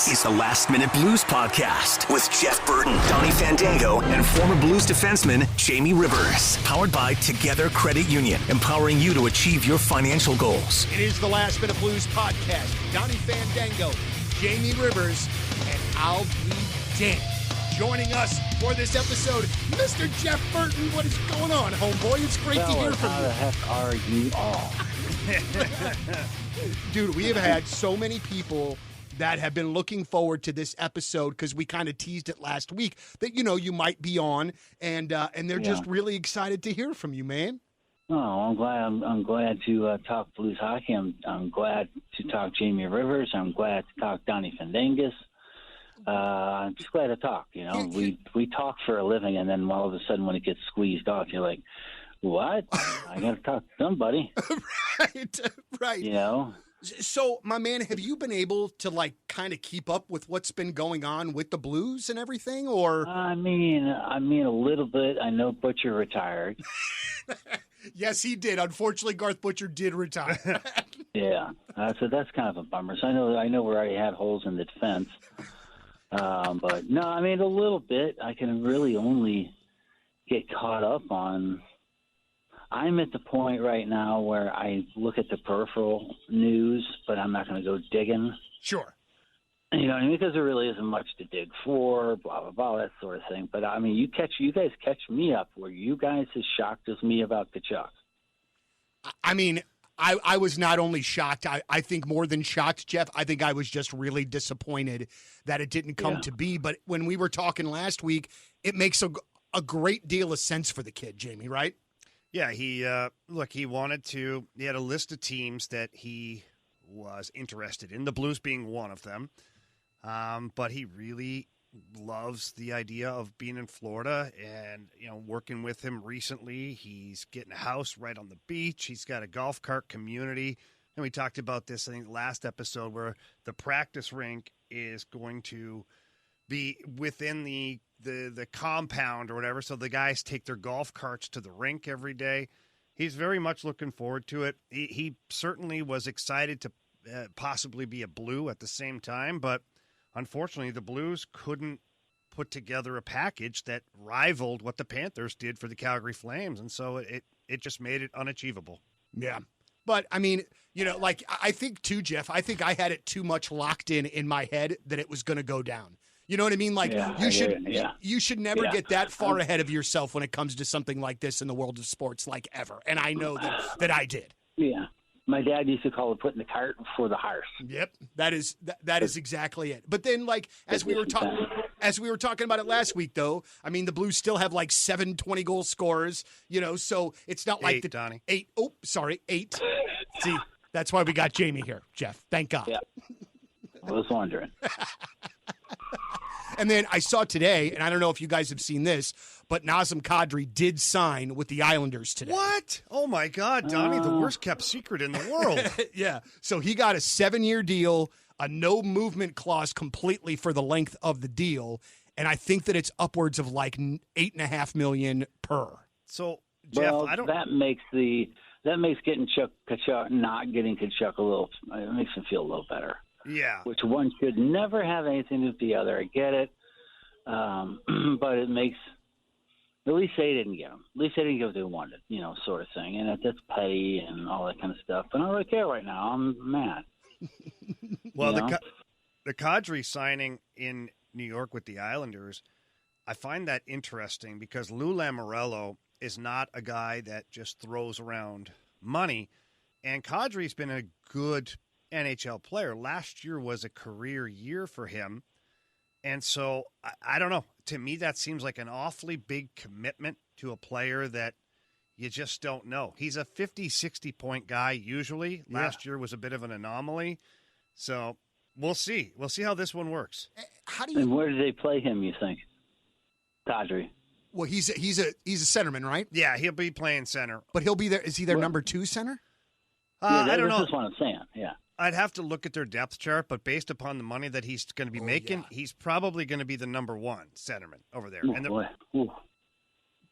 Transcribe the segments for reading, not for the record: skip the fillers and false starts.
This is the Last Minute Blues Podcast with Jeff Burton, Donnie Fandango, and former Blues defenseman Jamie Rivers. Powered by Together Credit Union, empowering you to achieve your financial goals. It is the Last Minute Blues Podcast. Donnie Fandango, Jamie Rivers, and I'll be damned. Joining us for this episode, Mr. Jeff Burton. What is going on, homeboy? It's great to hear from you. How the heck are you all? Dude, we have had so many people that have been looking forward to this episode because we kind of teased it last week that, you know, you might be on, and they're just really excited to hear from you, man. Oh, I'm glad to talk Blues hockey. I'm glad to talk Jamie Rivers. I'm glad to talk Donnie Fandangus. I'm just glad to talk. You know, we talk for a living, and then all of a sudden, when it gets squeezed off, you're like, "What? I got to talk to somebody." Right. You know. So, my man, have you been able to kind of keep up with what's been going on with the Blues and everything, or? I mean, a little bit. I know Butcher retired. Yes, he did. Unfortunately, Garth Butcher did retire. Yeah, so that's kind of a bummer. So I know we already had holes in the defense. But no, I mean, a little bit. I can really only get caught up on. I'm at the point right now where I look at the peripheral news, but I'm not going to go digging. Sure. You know what I mean? Because there really isn't much to dig for, blah, blah, blah, that sort of thing. But, I mean, you guys catch me up where you guys as shocked as me about Kachuk. I mean, I was not only shocked, I think more than shocked, Jeff. I think I was just really disappointed that it didn't come to be. But when we were talking last week, it makes a great deal of sense for the kid, Jamie, right? Yeah, he wanted to. He had a list of teams that he was interested in, the Blues being one of them. But he really loves the idea of being in Florida and, you know, working with him recently. He's getting a house right on the beach. He's got a golf cart community. And we talked about this, I think, last episode, where the practice rink is going to be within the compound or whatever. So the guys take their golf carts to the rink every day. He's very much looking forward to it. He certainly was excited to possibly be a Blue at the same time, but unfortunately, the Blues couldn't put together a package that rivaled what the Panthers did for the Calgary Flames, and so it just made it unachievable. Yeah. But, I mean, you know, I think, too, Jeff, I think I had it too much locked in my head that it was going to go down. You know what I mean? You should never get that far ahead of yourself when it comes to something like this in the world of sports, ever. And I know that I did. Yeah. My dad used to call it putting the cart before the horse. Yep, that is exactly it. But then, as we were talking about it last week, though, I mean, the Blues still have 7 20-goal scorers. You know, so it's not like Donnie. 8. Oh, sorry, 8. See, that's why we got Jamie here, Jeff. Thank God. Yeah, I was wondering. And then I saw today, and I don't know if you guys have seen this, but Nazem Kadri did sign with the Islanders today. What? Oh, my God, Donnie, the worst-kept secret in the world. Yeah, so he got a 7-year deal, a no-movement clause completely for the length of the deal, and I think that it's upwards of $8.5 million per. So, Jeff, that makes getting Kachuk, not getting Kachuk it makes him feel a little better. Yeah. Which one should never have anything to do with the other. I get it. But it makes – at least they didn't get him. At least they didn't get what they wanted, you know, sort of thing. And that's petty and all that kind of stuff. But I don't really care right now. I'm mad. Well, the Kadri signing in New York with the Islanders, I find that interesting because Lou Lamoriello is not a guy that just throws around money. And Kadri's been a good – NHL player. Last year was a career year for him. And so, I don't know. To me, that seems like an awfully big commitment to a player that you just don't know. He's a 50, 60-point guy usually. Last year was a bit of an anomaly. So, we'll see. We'll see how this one works. And where do they play him, you think? Kadri. Well, he's a centerman, right? Yeah, he'll be playing center. But he'll be there. Is he their number 2 center? I don't know. That's what I'm saying, yeah. I'd have to look at their depth chart, but based upon the money that he's going to be making, he's probably going to be the number 1 centerman over there. Boy.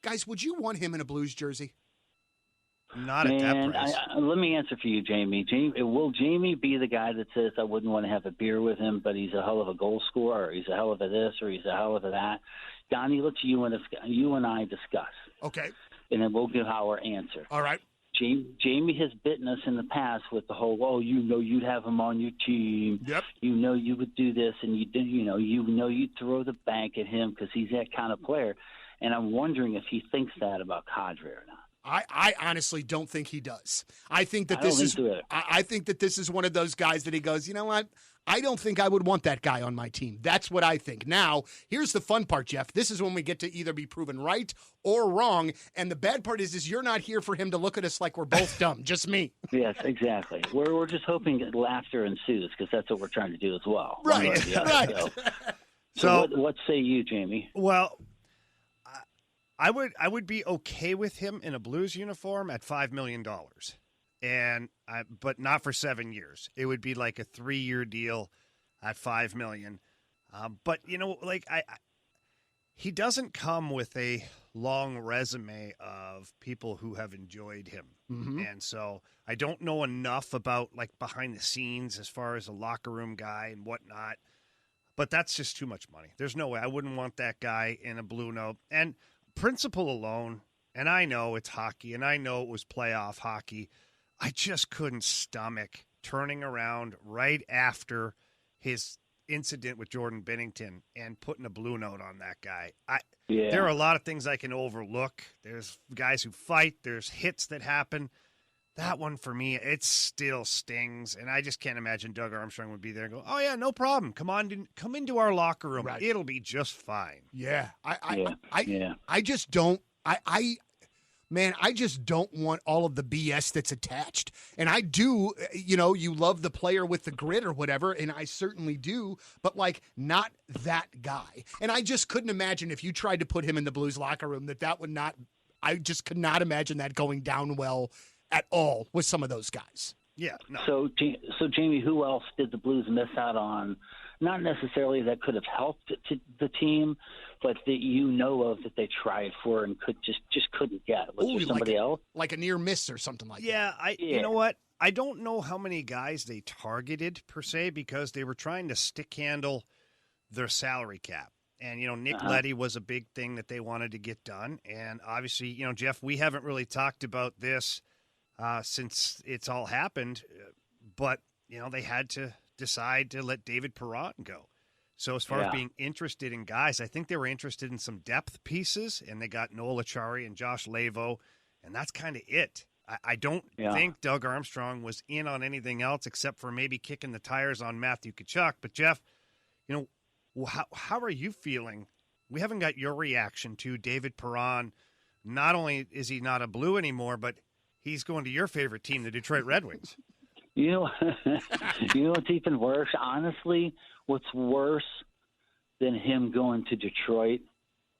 Guys, would you want him in a Blues jersey? Not at that price. Let me answer for you, Jamie. Will Jamie be the guy that says I wouldn't want to have a beer with him, but he's a hell of a goal scorer, or he's a hell of a this, or he's a hell of a that? Donnie, let's you and I discuss. Okay. And then we'll give our answer. All right. Jamie has bitten us in the past with the whole, you'd have him on your team. Yep. You would do this, and you'd throw the bank at him because he's that kind of player. And I'm wondering if he thinks that about Kadri or not. I honestly don't think he does. I think that I think that this is one of those guys that he goes, you know what? I don't think I would want that guy on my team. That's what I think. Now, here's the fun part, Jeff. This is when we get to either be proven right or wrong. And the bad part is you're not here for him to look at us like we're both dumb. Just me. Yes, exactly. We're just hoping that laughter ensues because that's what we're trying to do as well. Right. Right. So what say you, Jamie? Well, I would be okay with him in a Blues uniform at $5 million, but not for 7 years. It would be like a 3-year deal at $5 million. But he doesn't come with a long resume of people who have enjoyed him, and so I don't know enough about behind the scenes as far as a locker room guy and whatnot. But that's just too much money. There's no way I wouldn't want that guy in a blue note and. Principle alone, and I know it's hockey, and I know it was playoff hockey, I just couldn't stomach turning around right after his incident with Jordan Binnington and putting a blue note on that guy. There are a lot of things I can overlook. There's guys who fight. There's hits that happen. That one, for me, it still stings, and I just can't imagine Doug Armstrong would be there and go, oh, yeah, no problem. Come into our locker room. Right. It'll be just fine. Yeah. I just don't I just don't want all of the BS that's attached. And I do, you love the player with the grit or whatever, and I certainly do, but not that guy. And I just couldn't imagine if you tried to put him in the Blues locker room that would not, I just could not imagine that going down well at all with some of those guys. Yeah. No. So Jamie, who else did the Blues miss out on? Not necessarily that could have helped to the team, but that of that they tried for and just couldn't get. Was there somebody else? Like a near miss or something like that. Yeah. You know what? I don't know how many guys they targeted per se because they were trying to stick handle their salary cap. And, Nick Leddy was a big thing that they wanted to get done. And obviously, Jeff, we haven't really talked about this since it's all happened, but they had to decide to let David Perron go. So as far as being interested in guys, I think they were interested in some depth pieces, and they got Noel Acciari and Josh Lavo, and that's kind of it. I don't think Doug Armstrong was in on anything else except for maybe kicking the tires on Matthew Tkachuk. But Jeff, how are you feeling? We haven't got your reaction to David Perron. Not only is he not a Blue anymore, but he's going to your favorite team, the Detroit Red Wings. You know what's even worse? Honestly, what's worse than him going to Detroit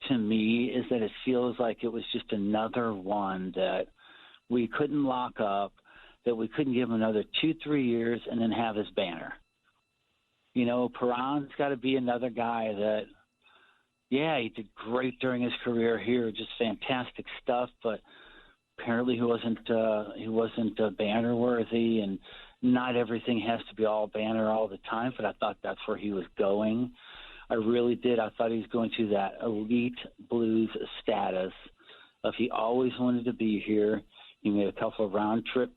to me is that it feels like it was just another one that we couldn't lock up, that we couldn't give him another 2-3 years and then have his banner. Perron's got to be another guy that, he did great during his career here, just fantastic stuff, but apparently he wasn't banner worthy, and not everything has to be all banner all the time, but I thought that's where he was going. I really did. I thought he was going to that elite Blues status of he always wanted to be here. He made a couple of round trip,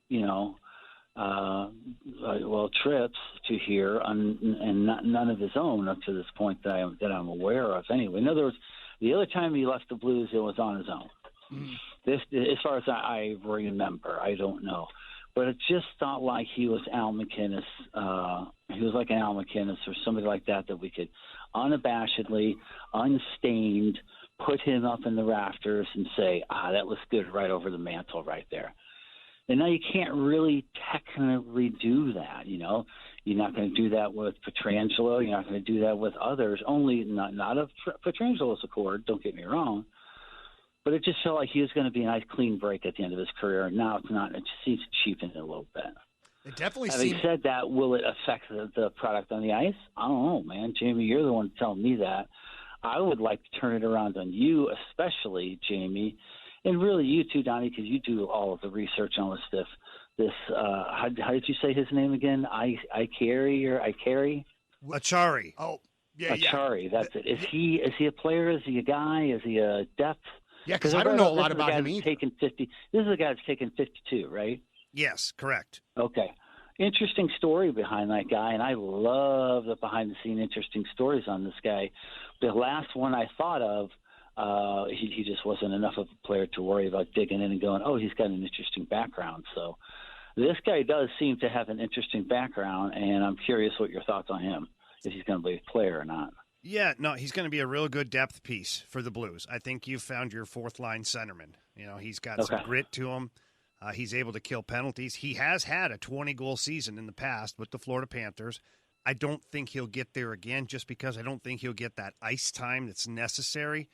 trips to here, and none of his own up to this point that I'm aware of. Anyway, in other words, the other time he left the Blues, it was on his own. This, as far as I remember, I don't know, but it just felt like he was Al McInnes. He was like an Al McInnes or somebody like that we could unabashedly, unstained, put him up in the rafters and say, that looks good right over the mantle right there. And now you can't really technically do that, You're not going to do that with Pietrangelo. You're not going to do that with others. Only not of Pietrangelo's accord, don't get me wrong. But it just felt like he was going to be a nice clean break at the end of his career. Now it's not. It just seems to cheapen it a little bit. It definitely Having said that, will it affect the product on the ice? I don't know, man. Jamie, you're the one telling me that. I would like to turn it around on you, especially, Jamie, and really you too, Donnie, because you do all of the research on this stuff. How did you say his name again? Ikari? Achari. Oh, yeah, Achari, that's it. Is he a player? Is he a guy? Is he a depth? Yeah, because I don't know a lot about him either. This is the guy that's taken 52, right? Yes, correct. Okay. Interesting story behind that guy, and I love the behind-the-scene interesting stories on this guy. The last one I thought of, he just wasn't enough of a player to worry about digging in and going, oh, he's got an interesting background. So this guy does seem to have an interesting background, and I'm curious what your thoughts on him, if he's going to be a player or not. Yeah, no, he's going to be a real good depth piece for the Blues. I think you've found your fourth-line centerman. He's got some grit to him. He's able to kill penalties. He has had a 20-goal season in the past with the Florida Panthers. I don't think he'll get there again just because I don't think he'll get that ice time that's necessary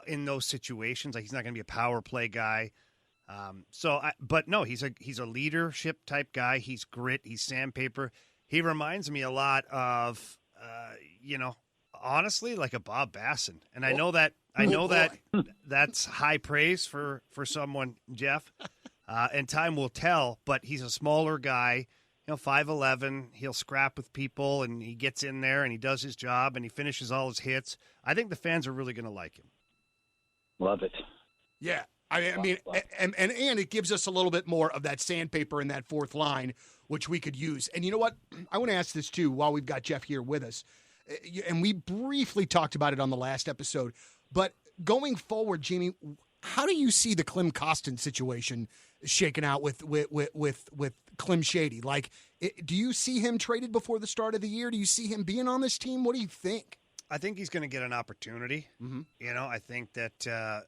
in those situations. Like, he's not going to be a power play guy. But no, he's a leadership type guy. He's grit. He's sandpaper. He reminds me a lot of, honestly, like a Bob Basson. And I know that that's high praise for someone, Jeff. And time will tell, but he's a smaller guy, 5'11". He'll scrap with people, and he gets in there, and he does his job, and he finishes all his hits. I think the fans are really going to like him. Love it. Yeah. I mean, and it gives us a little bit more of that sandpaper in that fourth line, which we could use. And you know what? I want to ask this, too, while we've got Jeff here with us. And we briefly talked about it on the last episode. But going forward, Jamie, how do you see the Klim Kostin situation shaken out with Klim Shady? Like, do you see him traded before the start of the year? Do you see him being on this team? What do you think? I think he's going to get an opportunity. Mm-hmm. I think that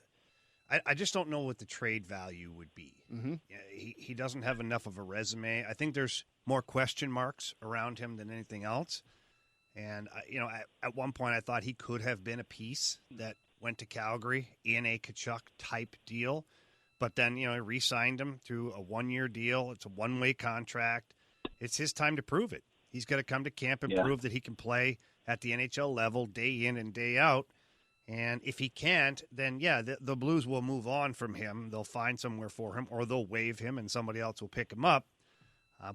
I just don't know what the trade value would be. Mm-hmm. He doesn't have enough of a resume. I think there's more question marks around him than anything else. And, at one point I thought he could have been a piece that went to Calgary in a Tkachuk-type deal. But then, he re-signed him to a one-year deal. It's a one-way contract. It's his time to prove it. He's got to come to camp and prove that he can play at the NHL level day in and day out. And if he can't, then, the Blues will move on from him. They'll find somewhere for him, or they'll waive him and somebody else will pick him up.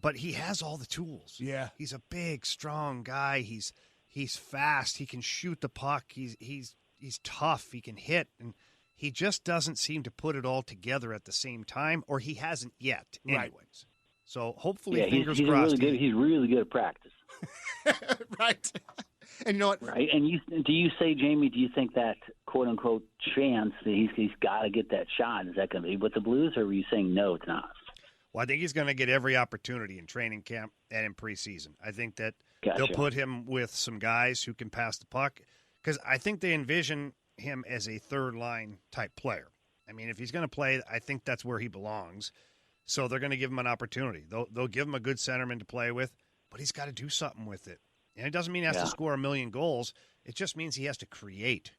But he has all the tools. Yeah. He's a big, strong guy. He's fast. He can shoot the puck. He's tough. He can hit. And he just doesn't seem to put it all together at the same time, or he hasn't yet anyways. Right. So hopefully, he's crossed. He's really good at practice. Right. And you know what? Right. And do you say, Jamie, do you think that quote-unquote chance that he's got to get that shot, is that going to be with the Blues, or were you saying no, it's not? Well, I think he's going to get every opportunity in training camp and in preseason. I think that they'll put him with some guys who can pass the puck, because I think they envision him as a third-line type player. I mean, if he's going to play, I think that's where he belongs. So they're going to give him an opportunity. They'll give him a good centerman to play with, but he's got to do something with it. And it doesn't mean he has to score 1 million goals. It just means he has to create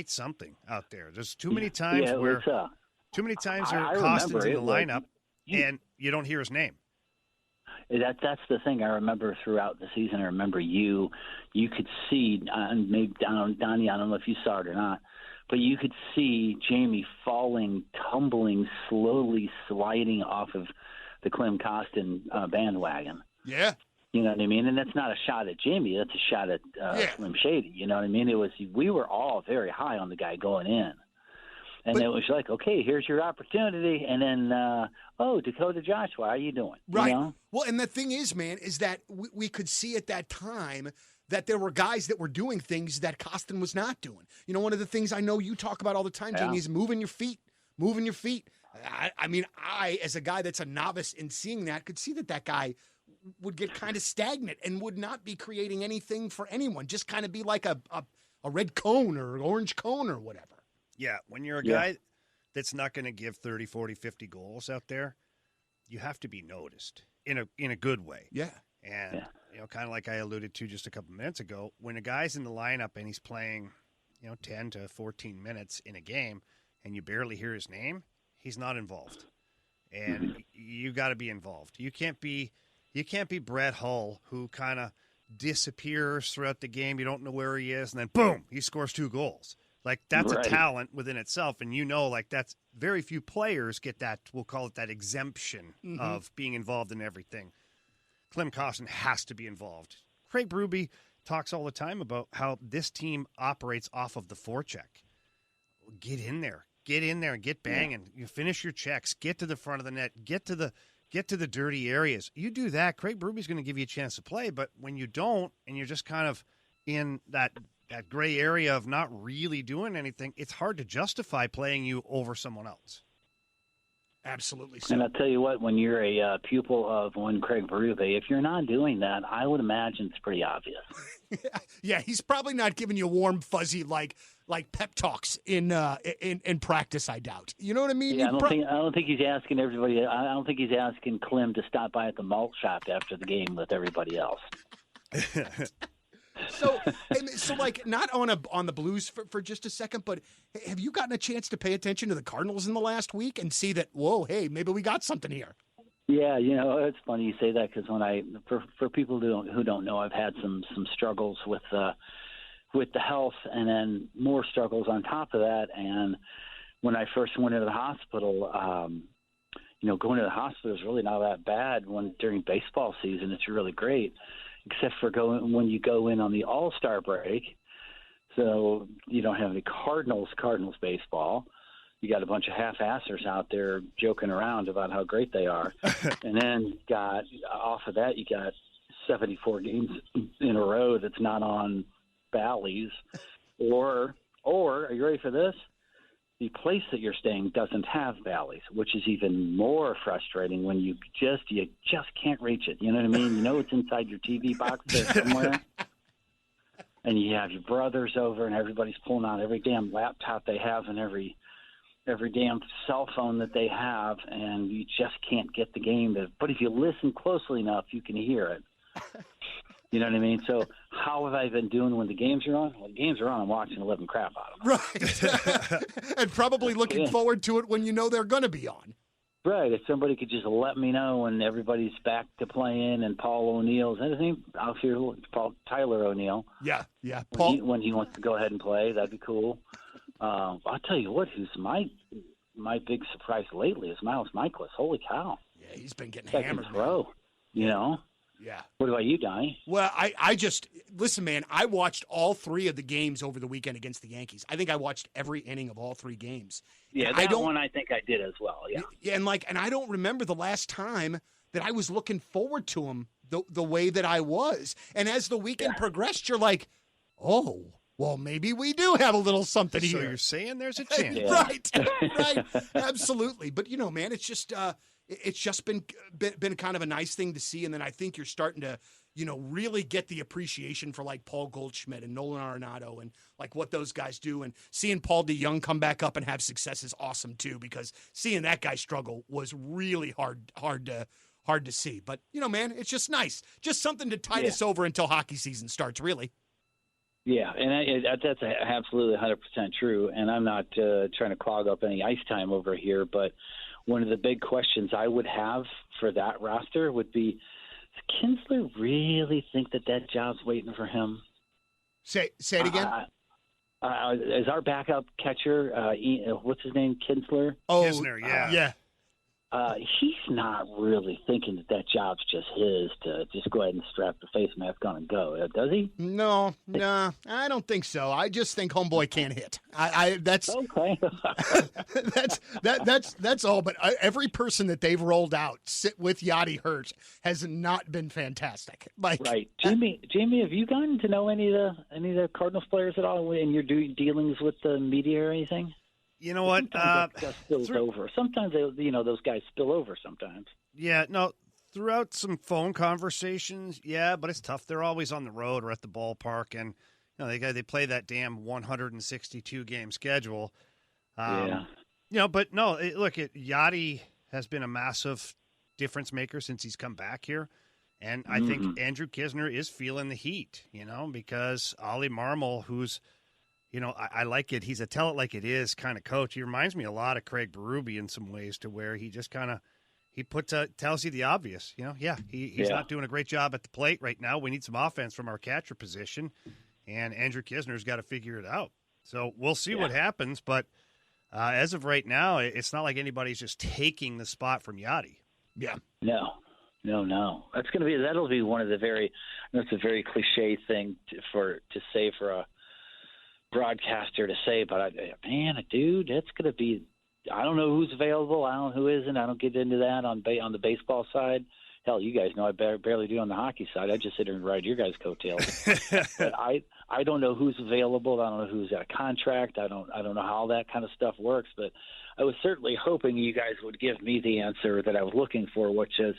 something out there. There's too many times where Kostin's in the lineup and you don't hear his name. That's the thing I remember throughout the season. I remember you could see, maybe Donnie, I don't know if you saw it or not, but you could see Jamie falling, tumbling, slowly sliding off of the Klim Kostin bandwagon. Yeah. You know what I mean? And that's not a shot at Jamie. That's a shot at Slim Shady. You know what I mean? We were all very high on the guy going in. And it was like, okay, here's your opportunity. And then, Dakota Joshua, how are you doing? Right. You know? Well, and the thing is, man, is that we could see at that time that there were guys that were doing things that Kostin was not doing. One of the things I know you talk about all the time, Jamie, is moving your feet. I mean, as a guy that's a novice in seeing that, could see that guy would get kind of stagnant and would not be creating anything for anyone, just kind of be like a red cone or orange cone or whatever. Yeah, when you're a guy that's not going to give 30, 40, 50 goals out there, you have to be noticed in a good way. Yeah. And, kind of like I alluded to just a couple minutes ago, when a guy's in the lineup and he's playing, 10 to 14 minutes in a game and you barely hear his name, he's not involved. And you got to be involved. You can't be Brett Hull, who kind of disappears throughout the game. You don't know where he is, and then boom, he scores 2 goals. Like, that's a talent within itself, and like, that's very few players get that, we'll call it that exemption of being involved in everything. Klim Kostin has to be involved. Craig Berube talks all the time about how this team operates off of the forecheck. Get in there and get banging. You finish your checks, get to the front of the net, get to the dirty areas. You do that, Craig Berube's going to give you a chance to play, but when you don't and you're just kind of in that gray area of not really doing anything, it's hard to justify playing you over someone else. Absolutely. So. And I'll tell you what, when you're a pupil of one Craig Berube, if you're not doing that, I would imagine it's pretty obvious. Yeah, he's probably not giving you warm, fuzzy like pep talks in practice. I doubt. You know what I mean? Yeah, I don't think he's asking everybody. I don't think he's asking Klim to stop by at the malt shop after the game with everybody else. So like, not on the Blues for just a second, but have you gotten a chance to pay attention to the Cardinals in the last week and see that, whoa, hey, maybe we got something here? Yeah, it's funny you say that, because when for people who don't know, I've had some struggles with the health, and then more struggles on top of that. And when I first went into the hospital, going to the hospital is really not that bad. During baseball season, it's really great, except for when you go in on the All-Star break. So you don't have any Cardinals baseball. You got a bunch of half-assers out there joking around about how great they are. And then off of that, you got 74 games in a row that's not on Bally's. Or are you ready for this? The place that you're staying doesn't have Bally's, which is even more frustrating when you just can't reach it. You know what I mean? You know it's inside your TV box there somewhere. And you have your brothers over, and everybody's pulling out every damn laptop they have and every damn cell phone that they have, and you just can't get the game. But if you listen closely enough, you can hear it. You know what I mean? So how have I been doing when the games are on? When the games are on, I'm watching the living crap out of them. Right. And probably looking forward to it when you know they're going to be on. Right. If somebody could just let me know when everybody's back to playing and Paul O'Neill's anything out here, Tyler O'Neill. Yeah. Paul, when he wants to go ahead and play, that'd be cool. I'll tell you what, who's my big surprise lately is Miles Michaelis. Holy cow. Yeah, he's been getting hammered. Throw, you know? Yeah. What about you, Donnie? Well, I just – listen, man, I watched all three of the games over the weekend against the Yankees. I think I watched every inning of all three games. Yeah, that one I think I did as well, yeah. Yeah, and I don't remember the last time that I was looking forward to him the way that I was. And as the weekend progressed, you're like, oh, well, maybe we do have a little something here. So you're saying there's a chance. Right, absolutely. But, man, it's just been kind of a nice thing to see, and then I think you're starting to, really get the appreciation for like Paul Goldschmidt and Nolan Arenado and like what those guys do, and seeing Paul DeJong come back up and have success is awesome too, because seeing that guy struggle was really hard to see. But man, it's just nice, just something to tide us over until hockey season starts, really. Yeah, and that's absolutely 100% true. And I'm not trying to clog up any ice time over here, but one of the big questions I would have for that roster would be, does Kinsler really think that job's waiting for him? Say it again. Is our backup catcher, what's his name, Kinsler? Oh, Kisner, yeah. He's not really thinking that job's just his to just go ahead and strap the face mask on and go, does he? No, I don't think so. I just think homeboy can't hit. That's okay. that's all. But every person that they've rolled out with Yachty hurt has not been fantastic. Right, Jamie, have you gotten to know any of the Cardinals players at all in your dealings with the media or anything? You know what? Sometimes that spills over. Sometimes those guys spill over. Sometimes. Yeah. No. Throughout some phone conversations, yeah, but it's tough. They're always on the road or at the ballpark, and they play that damn 162 game schedule. But no. Look, Yachty has been a massive difference maker since he's come back here, and I think Andrew Kisner is feeling the heat. Because Ollie Marmol, who's I like it. He's a tell it like it is kind of coach. He reminds me a lot of Craig Berube in some ways, to where he just kind of tells you the obvious. He's not doing a great job at the plate right now. We need some offense from our catcher position, and Andrew Kisner's got to figure it out. So we'll see what happens, but as of right now, it's not like anybody's just taking the spot from Yachty. Yeah. No. That'll be one of the that's a very cliche thing to say for a broadcaster to say, but dude, that's going to be, I don't know who's available. I don't know who isn't. I don't get into that on the baseball side. Hell, you guys know I barely do on the hockey side. I just sit here and ride your guys' coattails. But I don't know who's available. I don't know who's got a contract. I don't know how that kind of stuff works. But I was certainly hoping you guys would give me the answer that I was looking for, which is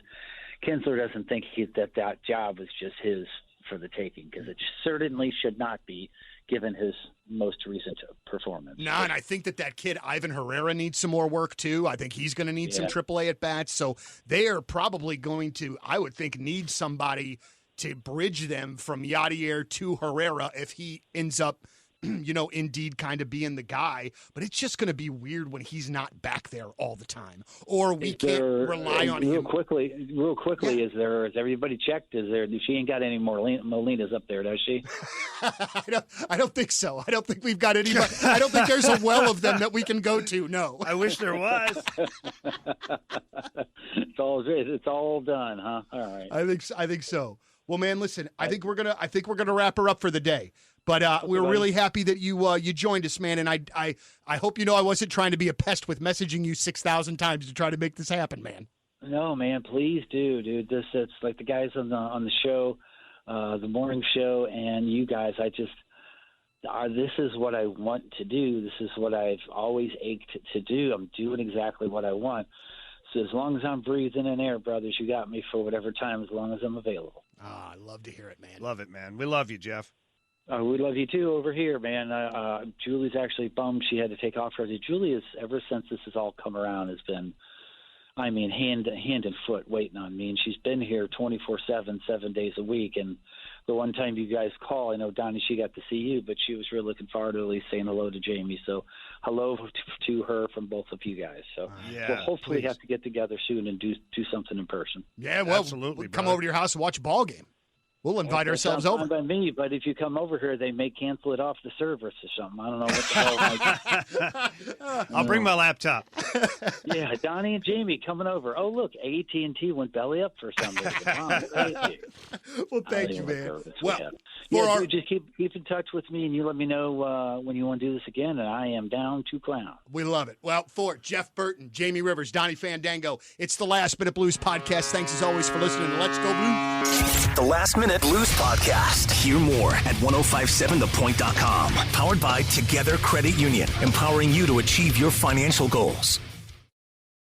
Kinsler doesn't think that job is just his for the taking, because it certainly should not be, given his most recent performance. No, and I think that kid, Ivan Herrera, needs some more work, too. I think he's going to need some AAA at-bats. So they are probably going to, I would think, need somebody to bridge them from Yadier to Herrera if he ends up, indeed kind of being the guy. But it's just going to be weird when he's not back there all the time, or we can't rely on him. Real quickly, yeah. Is everybody checked? She ain't got any more Molinas up there, does she? I don't think so. I don't think we've got anybody. I don't think there's a well of them that we can go to. No. I wish there was. It's all done, huh? All right. I think so. Well, man, listen. I think we're gonna wrap her up for the day. But we're really happy that you joined us, man. And I hope I wasn't trying to be a pest with messaging you 6,000 times to try to make this happen, man. No, man, please do, dude. It's like the guys on the show, the morning show, and you guys. This is what I want to do. This is what I've always ached to do. I'm doing exactly what I want. So as long as I'm breathing in air, brothers, you got me for whatever time, as long as I'm available. I love to hear it, man. Love it, man. We love you, Jeff. We love you too over here, man. Julie's actually bummed she had to take off her. Julie is, ever since this has all come around, has been, hand and foot waiting on me. And she's been here 24/7, 7 days a week. And the one time you guys call, I know Donnie, she got to see you, but she was really looking forward to at least saying hello to Jamie. So hello to her from both of you guys. So we'll hopefully have to get together soon and do something in person. Yeah, well, absolutely. We'll come over to your house and watch a ball game. We'll invite ourselves over. By me, but if you come over here, they may cancel it off the service or something. I don't know what the hell. I'll bring my laptop. Yeah, Donnie and Jamie coming over. Oh, look, AT&T went belly up for some reason. Wow, well, thank you, man. Well, just keep in touch with me, and you let me know when you want to do this again, and I am down to clown. We love it. Well, for Jeff Burton, Jamie Rivers, Donnie Fandango, it's the Last Minute Blues podcast. Thanks as always for listening to Let's Go Blues. The Last Minute Blues podcast. Hear more at 1057thepoint.com. Powered by Together Credit Union, empowering you to achieve your financial goals.